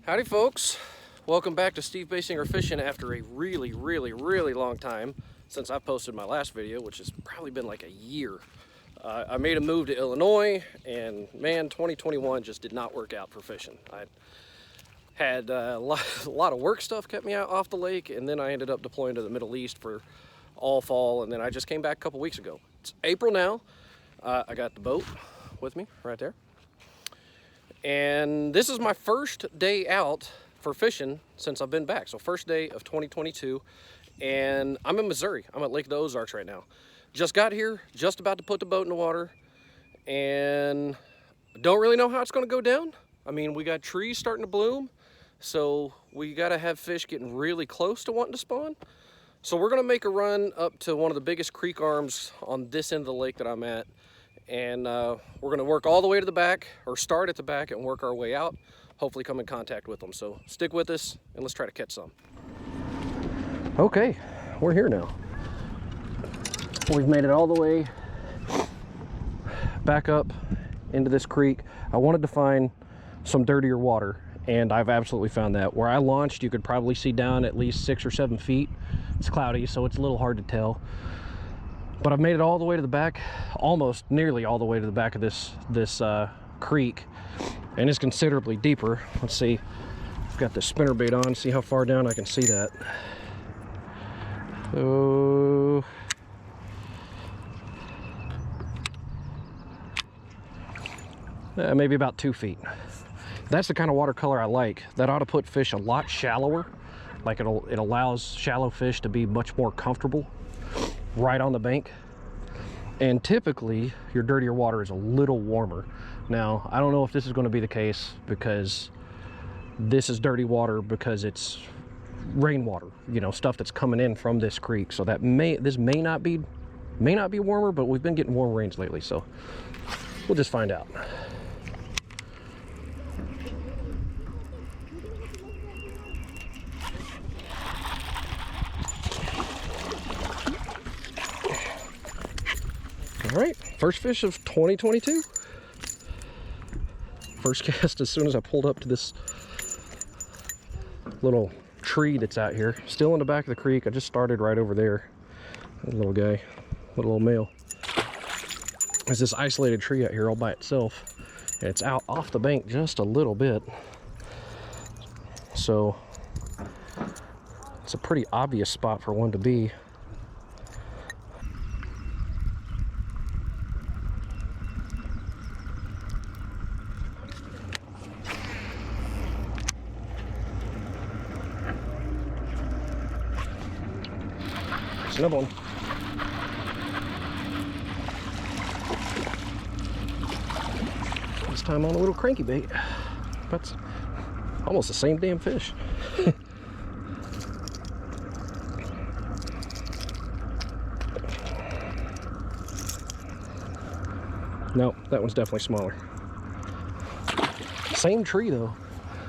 Howdy folks, welcome back to Steve Basinger Fishing after a really long time since I posted my last video, which has probably been like a year. I made a move to Illinois and man, 2021 just did not work out for fishing. I had a lot of work stuff kept me out off the lake, and then I ended up deploying to the Middle East for all fall, and then I just came back a couple weeks ago. It's April now. I got the boat with me right there. And this is my first day out for fishing since I've been back. So first day of 2022, and I'm in Missouri. I'm at Lake the Ozarks right now. Just got here, just about to put the boat in the water, and don't really know how it's gonna go down. I mean, we got trees starting to bloom, so we gotta have fish getting really close to wanting to spawn. So we're gonna make a run up to one of the biggest creek arms on this end of the lake that I'm at. And we're gonna work all the way to the back, or start at the back and work our way out, hopefully come in contact with them. So stick with us and let's try to catch some. Okay, we're here now. We've made it all the way back up into this creek. I wanted to find some dirtier water, and I've absolutely found that. Where I launched, you could probably see down at least 6 or 7 feet. It's cloudy, so it's a little hard to tell. But I've made it all the way to the back, almost nearly all the way to the back of this creek, and it's considerably deeper. Let's see, I've got the spinnerbait on, see how far down I can see that. So maybe about 2 feet. That's the kind of watercolor I like. That ought to put fish a lot shallower. Like it allows shallow fish to be much more comfortable right on the bank. And typically your dirtier water is a little warmer. Now I don't know if this is going to be the case, because this is dirty water because it's rainwater, you know, stuff that's coming in from this creek. So that this may not be warmer, but we've been getting warm rains lately, so we'll just find out. All right, first fish of 2022. First cast as soon as I pulled up to this little tree that's out here. Still in the back of the creek. I just started right over there. That little guy, little old male. There's this isolated tree out here all by itself. And it's out off the bank just a little bit. So it's a pretty obvious spot for one to be. Another one. This time on a little cranky bait. That's almost the same damn fish. No, that one's definitely smaller. Same tree though.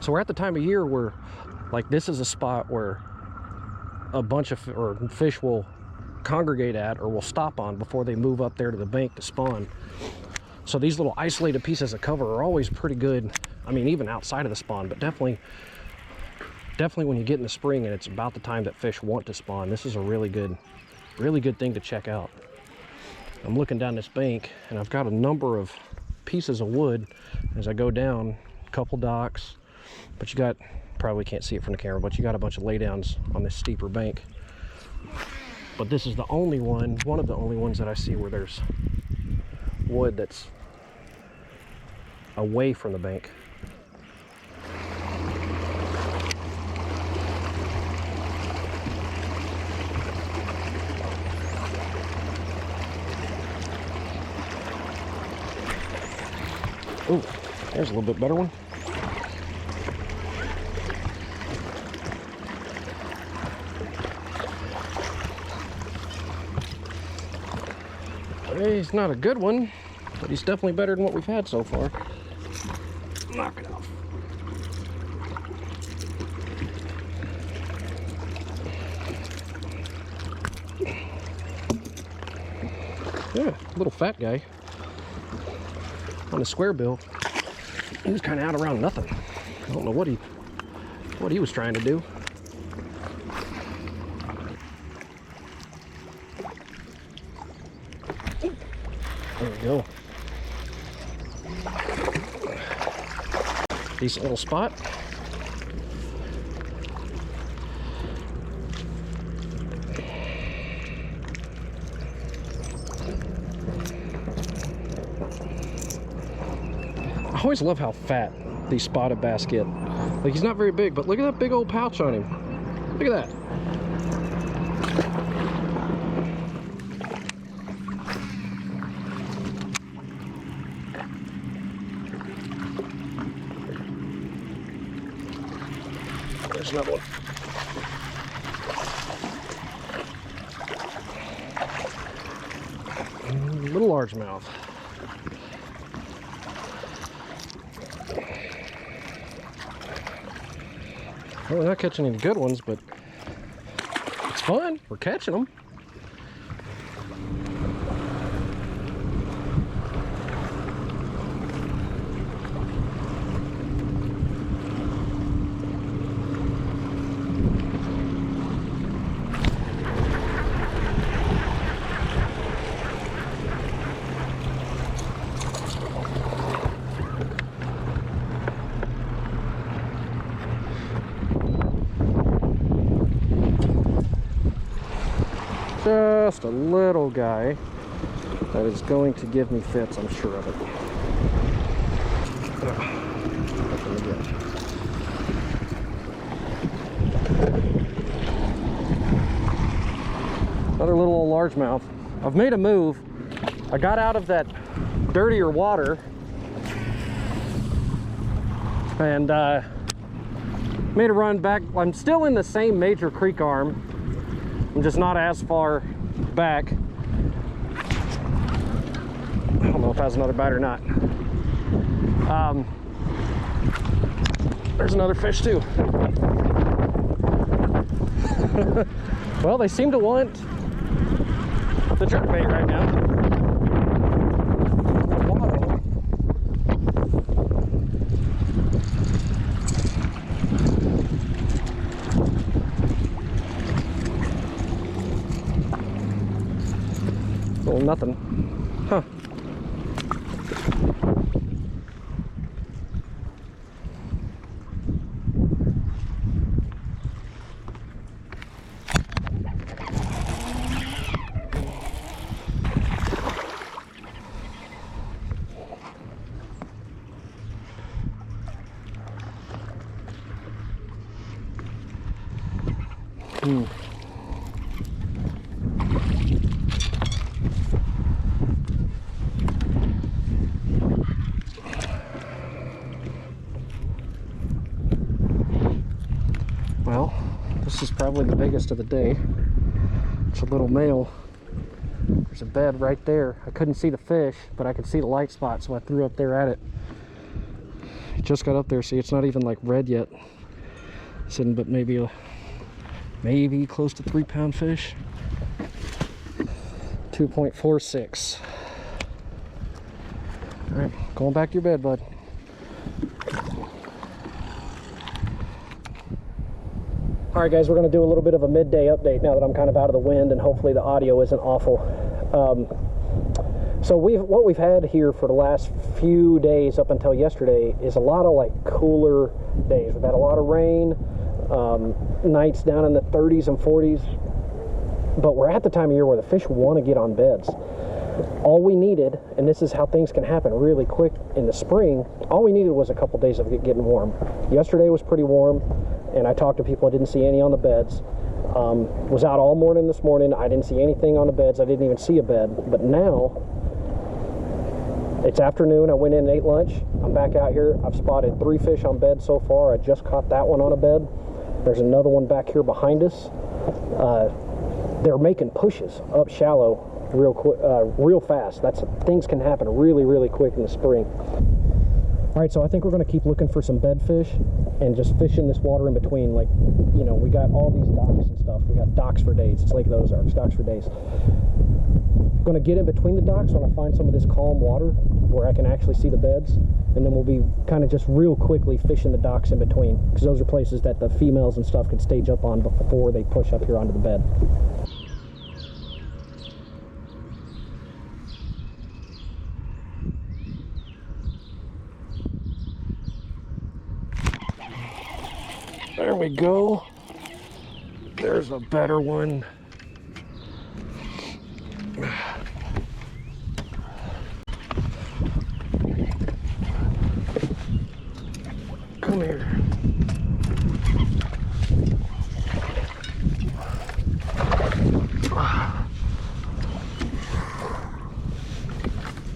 So we're at the time of year where, like, this is a spot where a bunch of fish will congregate at, or will stop on before they move up there to the bank to spawn. So these little isolated pieces of cover are always pretty good. I mean, even outside of the spawn, but definitely when you get in the spring and it's about the time that fish want to spawn, this is a really good thing to check out. I'm looking down this bank and I've got a number of pieces of wood as I go down, a couple docks, but you got, probably can't see it from the camera, but you got a bunch of laydowns on this steeper bank. But this is the only one of the only ones that I see where there's wood that's away from the bank. Oh, there's a little bit better one. He's not a good one, but he's definitely better than what we've had so far. Knock it off. Yeah, little fat guy on a square bill. He was kind of out around nothing. I don't know what he what he was trying to do. There we go. Decent little spot. I always love how fat these spotted bass get. Like, he's not very big, but look at that big old pouch on him. Look at that. There's another one. Little largemouth. Well, we're not catching any good ones, but it's fun. We're catching them. Just a little guy that is going to give me fits, I'm sure of it. Another little old largemouth. I've made a move. I got out of that dirtier water and made a run back. I'm still in the same major creek arm. I'm just not as far back. I don't know if it has another bite or not. There's another fish too. Well, they seem to want the jerkbait right now. Well, nothing. Huh. Well, this is probably the biggest of the day. It's a little male. There's a bed right there. I couldn't see the fish, but I could see the light spot, so I threw up there at it. It just got up there. See, it's not even like red yet. Sitting, but maybe close to 3-pound fish. 2.46. All right, going back to your bed, bud. All right, guys, we're going to do a little bit of a midday update now that I'm kind of out of the wind, and hopefully the audio isn't awful. So what we've had here for the last few days up until yesterday is a lot of like cooler days. We've had a lot of rain, nights down in the 30s and 40s, but we're at the time of year where the fish want to get on beds. All we needed, and this is how things can happen really quick in the spring, all we needed was a couple days of it getting warm. Yesterday was pretty warm, and I talked to people. I didn't see any on the beds. Was out all morning this morning. I didn't see anything on the beds. I didn't even see a bed. But now it's afternoon. I went in and ate lunch. I'm back out here. I've spotted 3 fish on bed so far. I just caught that one on a bed. There's another one back here behind us. They're making pushes up shallow real quick, real fast. Things can happen really, really quick in the spring. All right, so I think we're going to keep looking for some bedfish and just fish in this water in between. Like, you know, we got all these docks and stuff. We got docks for days. It's Lake of the Ozarks, docks for days. I'm going to get in between the docks when I find some of this calm water where I can actually see the beds, and then we'll be kind of just real quickly fishing the docks in between, because those are places that the females and stuff can stage up on before they push up here onto the bed. There we go. There's a better one. Come here.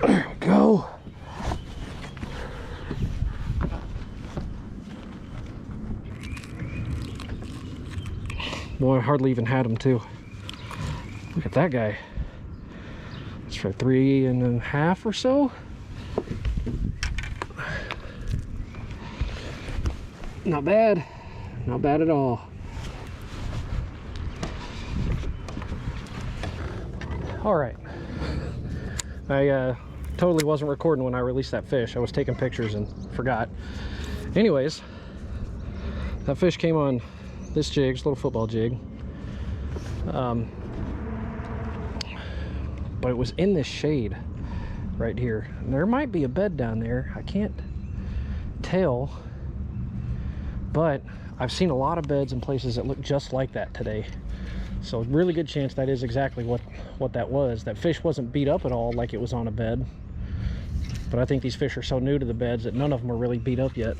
There we go. Boy, I hardly even had him too. Look at that guy. It's for 3.5 or so. Not bad. Not bad at all. All right. I totally wasn't recording when I released that fish. I was taking pictures and forgot. Anyways, that fish came on this jig, it's a little football jig. But it was in this shade right here. And there might be a bed down there. I can't tell, but I've seen a lot of beds in places that look just like that today. So really good chance that is exactly what that was. That fish wasn't beat up at all like it was on a bed. But I think these fish are so new to the beds that none of them are really beat up yet.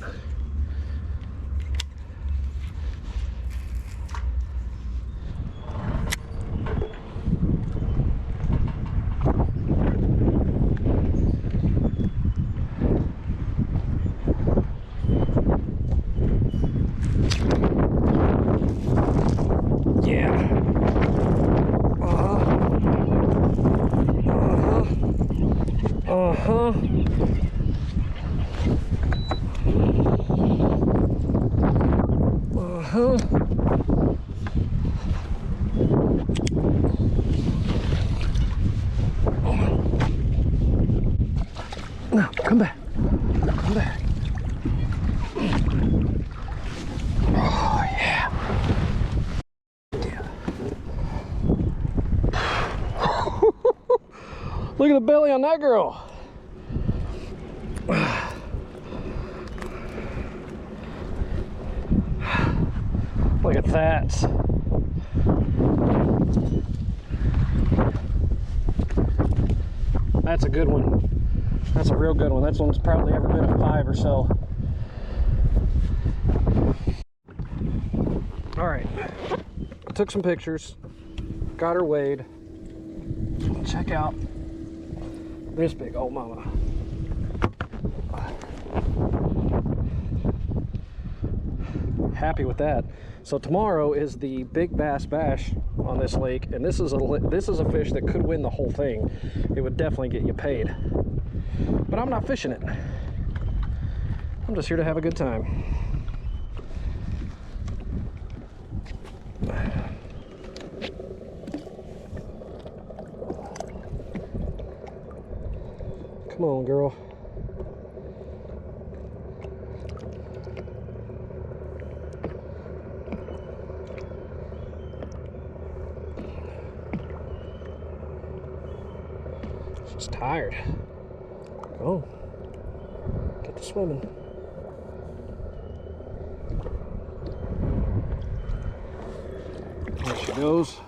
No, come back. Come back. Oh, yeah. Look at the belly on that girl. Look at that. That's a good one. That's a real good one. That one's probably ever been a 5 or so. All right, I took some pictures, got her weighed. Check out this big old mama. Happy with that. So tomorrow is the Big Bass Bash on this lake, and this is a fish that could win the whole thing. It would definitely get you paid. But I'm not fishing it. I'm just here to have a good time. Come on, girl. She's tired. Go. Get to swimming. There she goes.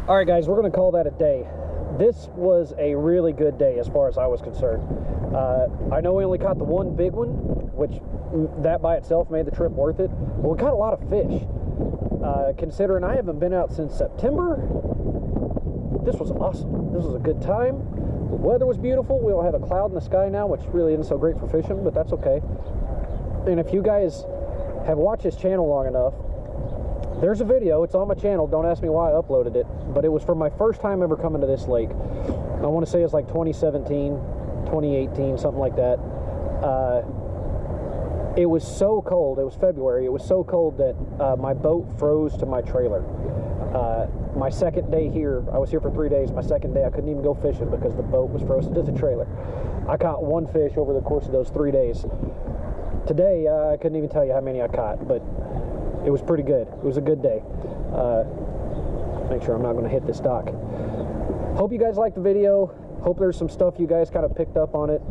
All right, guys, we're going to call that a day. This was a really good day as far as I was concerned. I know we only caught the one big one, which that by itself made the trip worth it. But we caught a lot of fish. Considering I haven't been out since September, this was awesome. This was a good time. The weather was beautiful. We don't have a cloud in the sky now, which really isn't so great for fishing, but that's okay. And if you guys have watched this channel long enough, there's a video. It's on my channel. Don't ask me why I uploaded it, but it was from my first time ever coming to this lake. I want to say it's like 2017, 2018, something like that. It was so cold. It was February. It was so cold that my boat froze to my trailer. My second day here, I was here for 3 days. My second day, I couldn't even go fishing because the boat was frozen to the trailer. I caught one fish over the course of those 3 days. Today, I couldn't even tell you how many I caught, but it was pretty good. It was a good day. Make sure I'm not going to hit this dock. Hope you guys liked the video. Hope there's some stuff you guys kind of picked up on it.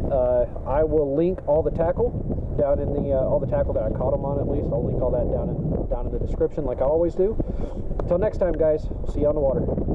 I will link all the tackle down in the all the tackle that I caught them on. At least I'll link all that down in the description, like I always do. Until next time, guys. See you on the water.